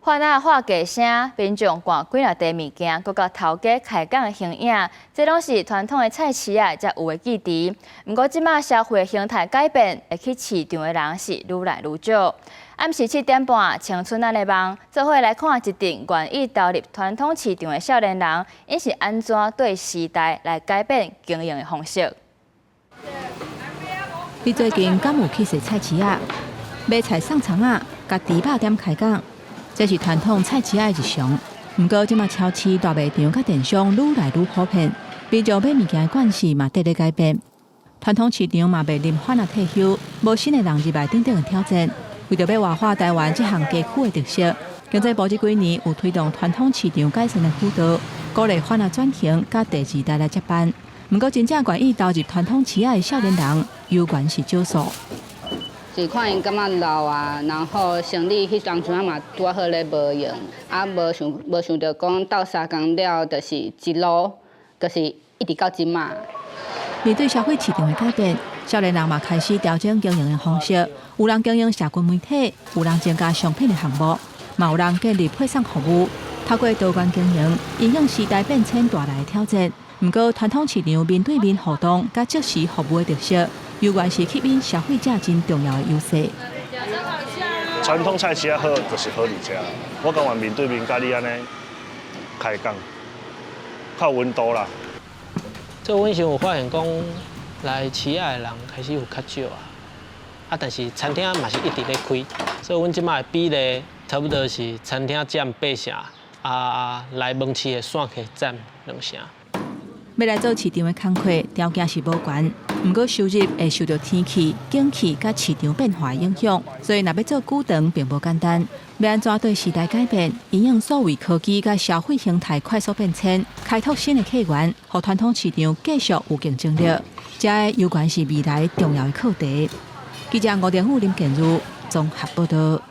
花仔话价声，民众赶几若袋物件，搁甲头家开讲的形影，这拢是传统的菜市啊才有的记忆。不过，即马社会形态改变，会去市场的人是愈来愈少。暗时7点半，青春咱的梦，做伙来看一场愿意投入传统市场的少年人，因是安怎对时代来改变经营的方式。你最近敢有去踅菜市啊？买菜送葱啊，甲猪肉店开讲。这是传统菜市仔的日常，不过即马超市、大卖场甲电商愈来愈普遍，民众买物件的惯势嘛，得咧改变。传统市场嘛，袂临反啊退休，无新的人入来顶顶的挑战。为着要活化台湾这项街区的特色，经济部这几年有推动传统市场改善的辅导，鼓励反啊转型，甲第二代来接班。不过真正愿意投入传统市仔的少年人，有关是少数。是看因感觉老啊，然后生理迄当阵啊嘛拄好咧无用，啊无想到讲斗3工了，就是一路，就是一直到即马。面对社会市场的改变，少年人嘛开始调整经营的方式，有人经营社群媒体，有人增加商品的项目，嘛有人建立配送服务，透过多元经营，应用时代变迁带来的挑战。不过传统市场面对面互动、甲即时服务的特色，有关是吸引消费者真重要的优势。传统菜市好，就是好伫遮。我感觉面对面甲你安尼开讲，较有温度啦。这阮是有发现讲，来市仔的人开始有较少啊，但是餐厅嘛是一直咧开，所以阮即摆的比例差不多是餐厅占8成，来门市的散客占2成。要来做市场的工课，条件是无悬，不过收入会受到天气、景气甲市场变化影响，所以若要做久长并无简单。要安怎对时代改变，应用数位科技甲消费形态快速变迁，开拓新的客源，让传统市场继续有竞争力，这有关是未来重要的课题。记者吴天虎、林建如综合报道。